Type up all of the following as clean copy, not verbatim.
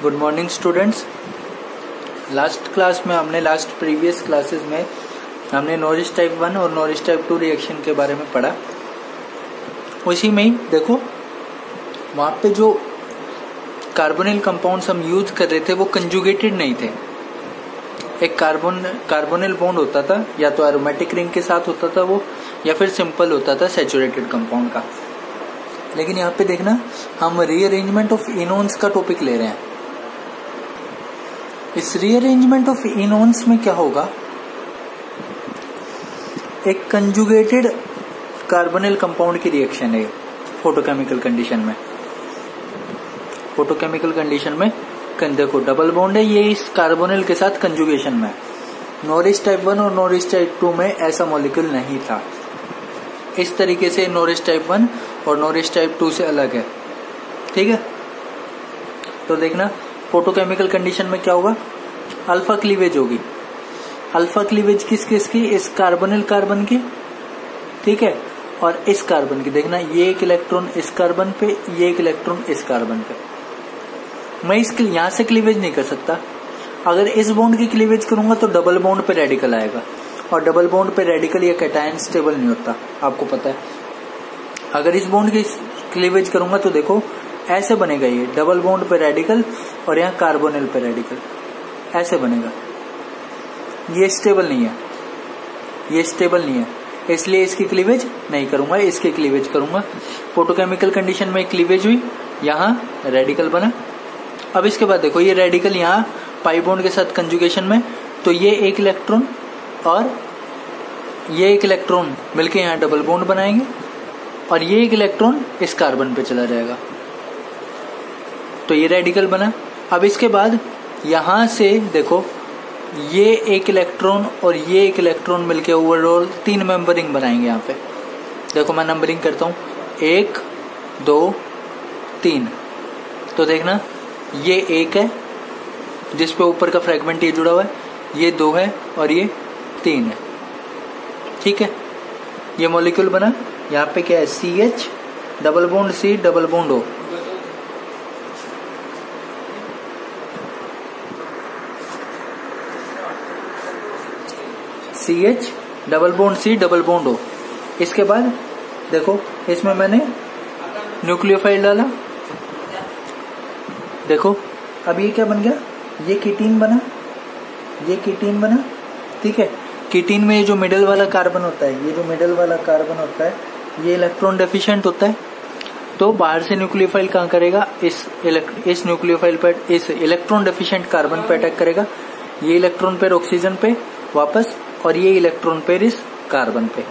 Good morning students. Last previous classes में हमने Norris type 1 और नॉरिस टाइप 2 रिएक्शन के बारे में पढ़ा। उसी में ही देखो वहां पे जो कार्बोनिल कंपाउंड्स हम यूज कर रहे थे वो कंजुगेटेड नहीं थे। एक कार्बोनिल बॉन्ड होता था, या तो एरोमेटिक रिंग के साथ होता था वो, या फिर सिंपल होता था सैचुरेटेड कंपाउंड का। लेकिन यहाँ पे देखना हम रीअरेंजमेंट ऑफ इनोन्स का टॉपिक ले रहे हैं। इस रीअरेंजमेंट ऑफ इनोन्स में क्या होगा, एक कंजुगेटेड कार्बोनिल कंपाउंड की रिएक्शन है फोटोकेमिकल कंडीशन में। फोटोकेमिकल कंडीशन में देखो डबल बॉन्ड है, ये इस कार्बोनिल के साथ कंजुगेशन में। नॉरिस टाइप 1 और नॉरिस टाइप 2 में ऐसा मॉलिक्यूल नहीं था। इस तरीके से नॉरिस टाइप 1 और नॉरिस टाइप 2 से अलग है। ठीक है, तो देखना फोटोकेमिकल कंडीशन में क्या होगा, अल्फा क्लीवेज होगी। अल्फा क्लीवेज किस किस की, इस कार्बोनिल कार्बन की, ठीक है, और इस कार्बन की। देखना ये एक इलेक्ट्रॉन इस कार्बन पे, ये एक इलेक्ट्रॉन इस कार्बन पे। मैं इसके यहां से क्लीवेज नहीं कर सकता। अगर इस बॉन्ड की क्लीवेज करूंगा तो डबल बॉन्ड पे रेडिकल आएगा, और डबल बॉन्ड पे रेडिकल या कैटायन स्टेबल नहीं होता, आपको पता है। अगर इस बॉन्ड की क्लीवेज करूंगा तो देखो ऐसे बनेगा, ये डबल बॉन्ड पे रेडिकल और यहाँ कार्बोनिल पे रेडिकल, ऐसे बनेगा। ये स्टेबल नहीं है, ये स्टेबल नहीं है, इसलिए इसकी क्लीवेज नहीं करूंगा, इसकी क्लीवेज करूंगा। फोटोकेमिकल कंडीशन में क्लीवेज हुई, यहाँ रेडिकल बना। अब इसके बाद देखो ये रेडिकल यहाँ पाई बॉन्ड के साथ कंजुगेशन में, तो ये एक इलेक्ट्रॉन और ये एक इलेक्ट्रॉन मिलके यहाँ डबल बॉन्ड बनाएंगे, और ये एक इलेक्ट्रॉन इस कार्बन पे चला जाएगा, तो ये रेडिकल बना। अब इसके बाद यहां से देखो ये एक इलेक्ट्रॉन और ये एक इलेक्ट्रॉन मिलके ओवरऑल 3 मेंबरिंग बनाएंगे। यहाँ पे देखो मैं नंबरिंग करता हूँ, 1 2 3। तो देखना ये 1 है जिसपे ऊपर का फ्रेगमेंट ये जुड़ा हुआ है, ये 2 है और ये 3 है। ठीक है, ये मॉलिक्यूल बना। यहाँ पे क्या है, CH double bond C double bond O। CH double bond C double bond O। इसके बाद देखो इसमें मैंने न्यूक्लियोफाइल डाला। देखो अब ये क्या बन गया, ये कीटीन बना, ये कीटीन बना। ठीक है, कीटीन में ये जो मिडल वाला कार्बन होता है, ये जो मिडल वाला कार्बन होता है, ये इलेक्ट्रॉन डेफिशिएंट होता है। तो बाहर से न्यूक्लियोफाइल कहाँ करेगा, इस न्यूक्लियोफाइल पर, इस इलेक्ट्रॉन डेफिशिएंट कार्बन पे अटैक करेगा। ये इलेक्ट्रॉन पेयर ऑक्सीजन पे वापस, और ये इलेक्ट्रॉन पेयर इस कार्बन पे।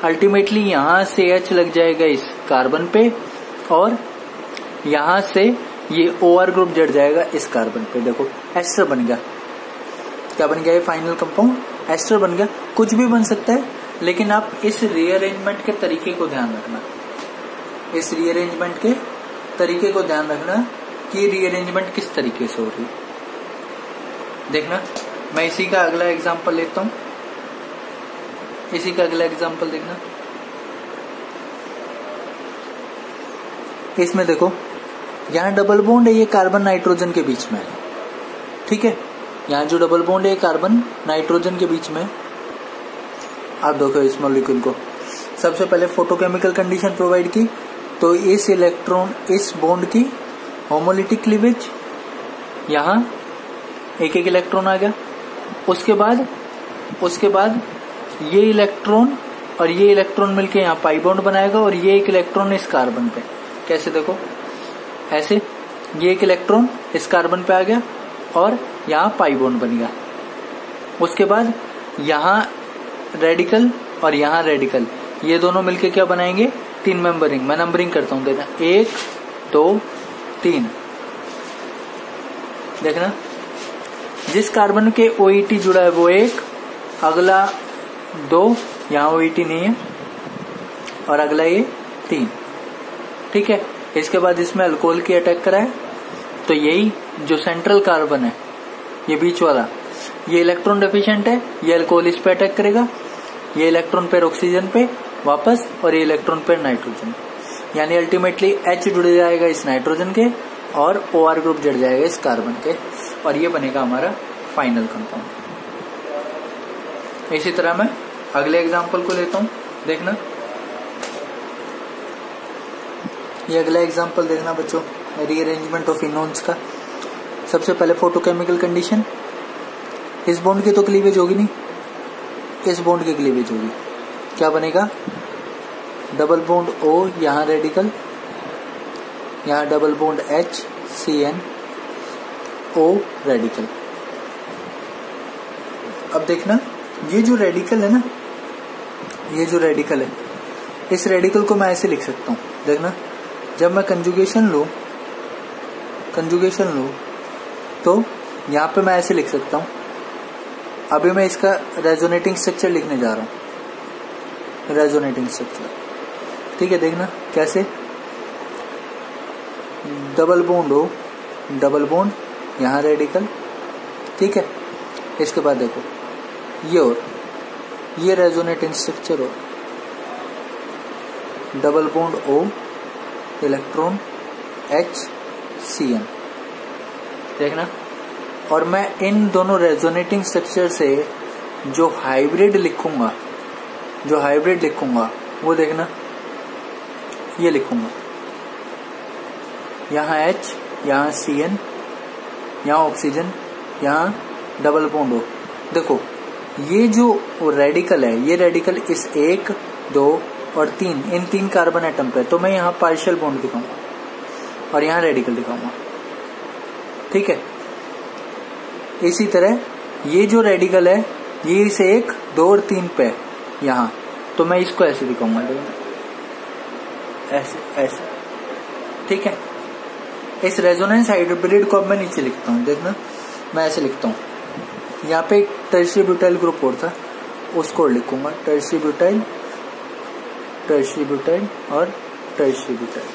अल्टीमेटली यहां से H लग जाएगा इस कार्बन पे, और यहां से ये OR ग्रुप जड़ जाएगा इस कार्बन पे। देखो एस्टर बन गया। क्या बन गया, ये फाइनल कंपाउंड एस्टर बन गया। कुछ भी बन सकता है, लेकिन आप इस रीअरेंजमेंट के तरीके को ध्यान रखना। इस रीअरेंजमेंट के तरीके को ध्यान रखना कि रीअरेंजमेंट किस तरीके से हो रही है। देखना मैं इसी का अगला एग्जांपल लेता हूं, इसी का अगला एग्जांपल देखना। इसमें देखो यहाँ डबल बॉन्ड है, ये कार्बन नाइट्रोजन के बीच में है। ठीक है, यहाँ जो डबल बॉन्ड है कार्बन नाइट्रोजन के बीच में। आप देखो इस मॉलिक्यूल को सबसे पहले फोटोकेमिकल कंडीशन प्रोवाइड की, तो इस इलेक्ट्रॉन इस बॉन्ड की होमोलिटिक क्लीवेज, यहाँ एक एक इलेक्ट्रॉन आ गया। उसके बाद ये इलेक्ट्रॉन और ये इलेक्ट्रॉन मिलके यहाँ पाई बॉन्ड बनाएगा, और ये एक इलेक्ट्रॉन इस कार्बन पे। कैसे देखो ऐसे, ये एक इलेक्ट्रॉन इस कार्बन पे आ गया और यहाँ पाई बॉन्ड बन गया। उसके बाद यहाँ रेडिकल और यहाँ रेडिकल, ये दोनों मिलके क्या बनाएंगे, 3 मेंबरिंग। मैं नंबरिंग करता हूँ, देखना 1 2 3। देखना जिस कार्बन के OET जुड़ा है वो 1, अगला 2, यहाँ OET नहीं है, और अगला ये 3। ठीक है, इसके बाद इसमें अल्कोहल की अटैक कराए, तो यही जो सेंट्रल कार्बन है, ये बीच वाला, ये इलेक्ट्रॉन डेफिशिएंट है, ये अल्कोहल इस पे अटैक करेगा, ये इलेक्ट्रॉन पेयर ऑक्सीजन पे वापस, और ये इलेक्ट्रॉन पेयर नाइट्रोजन। यानी अल्टीमेटली H जुड़ जाएगा इस नाइट्रोजन के, और OR ग्रुप जड़ जाएगा इस कार्बन के, और ये बनेगा हमारा फाइनल कंपाउंड। इसी तरह मैं अगले एग्जांपल को लेता हूं, देखना। ये अगला एग्जांपल देखना बच्चों, रीअरेंजमेंट ऑफ इनोन्स का। सबसे पहले फोटोकेमिकल कंडीशन, इस बॉन्ड की तो क्लीवेज होगी नहीं, इस बॉन्ड की क्लीवेज होगी। क्या बनेगा? डबल बॉन्ड O, यहाँ रेडिकल, यहाँ double bond H CN O radical. अब देखना, ये जो रेडिकल है ना, ये जो रेडिकल है, इस रेडिकल को मैं ऐसे लिख सकता हूं। देखना, जब मैं कंजुगेशन लूं तो यहां पे मैं ऐसे लिख सकता हूं। अभी मैं इसका रेजोनेटिंग स्ट्रक्चर लिखने जा रहा हूं, रेजोनेटिंग स्ट्रक्चर। ठीक है, देखना कैसे। Double bond O, double bond, यहाँ रेडिकल। ठीक है, इसके बाद देखो ये, और ये रेजोनेटिंग स्ट्रक्चर हो, double bond O, electron H CN। देखना, और मैं इन दोनों रेजोनेटिंग स्ट्रक्चर से जो हाइब्रिड लिखूंगा वो देखना, ये लिखूंगा, यहाँ H, यहाँ CN, यहाँ ऑक्सीजन, यहाँ डबल बॉन्ड O। देखो, ये जो रेडिकल है, ये रेडिकल इस 1, 2 और 3, इन 3 कार्बन एटम पे, तो मैं यहाँ पार्शियल बॉन्ड दिखाऊंगा और यहाँ रेडिकल दिखाऊंगा। ठीक है, इसी तरह ये जो रेडिकल है, ये इस 1, 2 और 3 पे यहाँ, तो मैं इसको ऐसे दिखाऊंगा, ऐसे ऐसे। ठीक है, इस रेजोनेंस हाइब्रिड को अब मैं नीचे लिखता हूँ। देखना, मैं ऐसे लिखता हूँ, यहाँ पे एक टर्शियरी ब्यूटाइल ग्रुप और था, उसको लिखूंगा, टर्शियरी ब्यूटाइल और टर्शियरी ब्यूटाइल।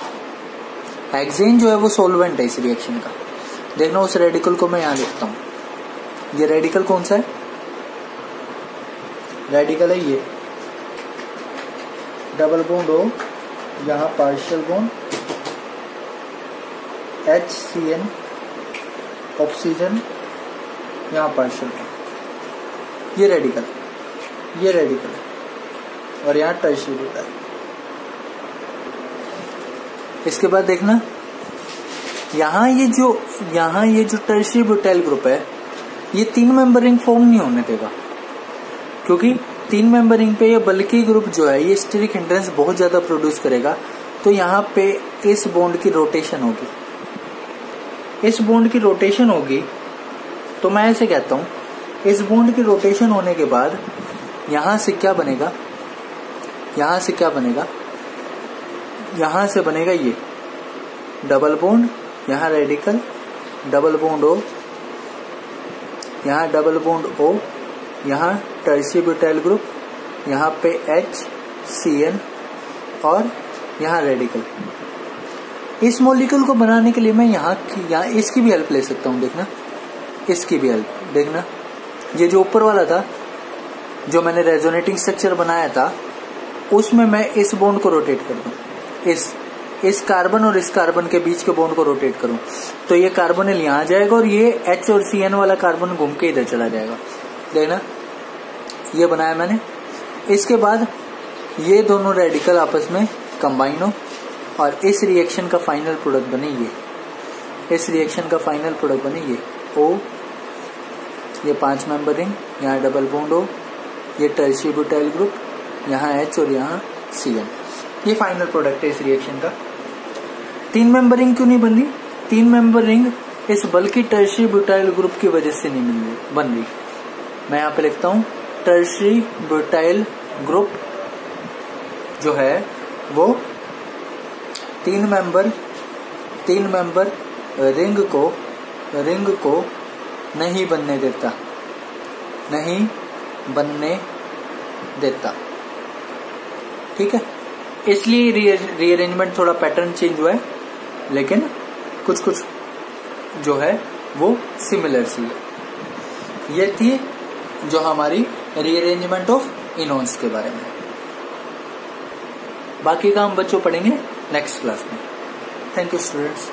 हेक्सेन जो है वो सॉल्वेंट है इस रिएक्शन का। देखना, उस रेडिकल को मैं यहाँ लिखता हूँ। ये रेडिकल कौन सा है? रेडिकल है ये, डबल बॉन्ड O, यहाँ पार्शियल बॉन्ड HCN, ऑक्सीजन, यहाँ पार्शियल बॉन्ड। ये रेडिकल और यहाँ टर्शियरी ब्यूटाइल। इसके बाद देखना, यहाँ ये जो टर्शियरी ब्यूटाइल ग्रुप है, ये 3 मेंबर रिंग फॉर्म नहीं होने देगा, क्योंकि 3 मेंबर रिंग पे ये बल्कि ग्रुप जो है, ये स्टेरिक हिंड्रेंस बहुत ज्यादा प्रोड्यूस करेगा। तो यहाँ पे इस बॉन्ड की रोटेशन होगी, तो मैं ऐसे कहता हूं, इस बॉन्ड की रोटेशन होने के बाद यहां से क्या बनेगा, यहां से बनेगा ये डबल बॉन्ड, यहाँ रेडिकल, डबल बॉन्ड O, यहाँ डबल बॉन्ड O, यहाँ टर्शियरी ब्यूटाइल ग्रुप, यहाँ पे H CN और यहाँ रेडिकल। इस मॉलिक्यूल को बनाने के लिए मैं यहाँ इसकी भी हेल्प ले सकता हूँ। देखना, इसकी भी हेल्प। देखना, ये जो ऊपर वाला था, जो मैंने रेजोनेटिंग स्ट्रक्चर बनाया था, उसमें मैं इस बॉन्ड को रोटेट कर दूं, इस कार्बन और इस कार्बन के बीच के बॉन्ड को रोटेट करूं, तो ये कार्बोनिल यहाँ जाएगा और ये H और CN वाला कार्बन घूम के इधर चला जाएगा। देखना, ये बनाया मैंने। इसके बाद ये दोनों रेडिकल आपस में कंबाइन हो और इस रिएक्शन का फाइनल प्रोडक्ट बने ये, O, ये 5 मेंबर रिंग, यहाँ डबल बॉन्ड O, ये टर्शियरी ब्यूटाइल ग्रुप, यहाँ H और यहाँ CN। ये फाइनल प्रोडक्ट है इस रिएक्शन का। 3 मेंबर रिंग क्यों नहीं बन रही? 3 मेंबर रिंग इस बल्कि टर्शियरी ब्यूटाइल ग्रुप की वजह से नहीं बन रही। मैं यहाँ पे लिखता हूँ, टर्शियरी ब्यूटाइल ग्रुप जो है वो 3 मेंबर रिंग को नहीं बनने देता। ठीक है, इसलिए रीअरेंजमेंट थोड़ा पैटर्न चेंज हुआ है, लेकिन कुछ जो है वो सिमिलर सी है। ये थी जो हमारी रीअरेंजमेंट ऑफ इनोन्स के बारे में। बाकी का हम बच्चों पढ़ेंगे नेक्स्ट क्लास में। Thank you students.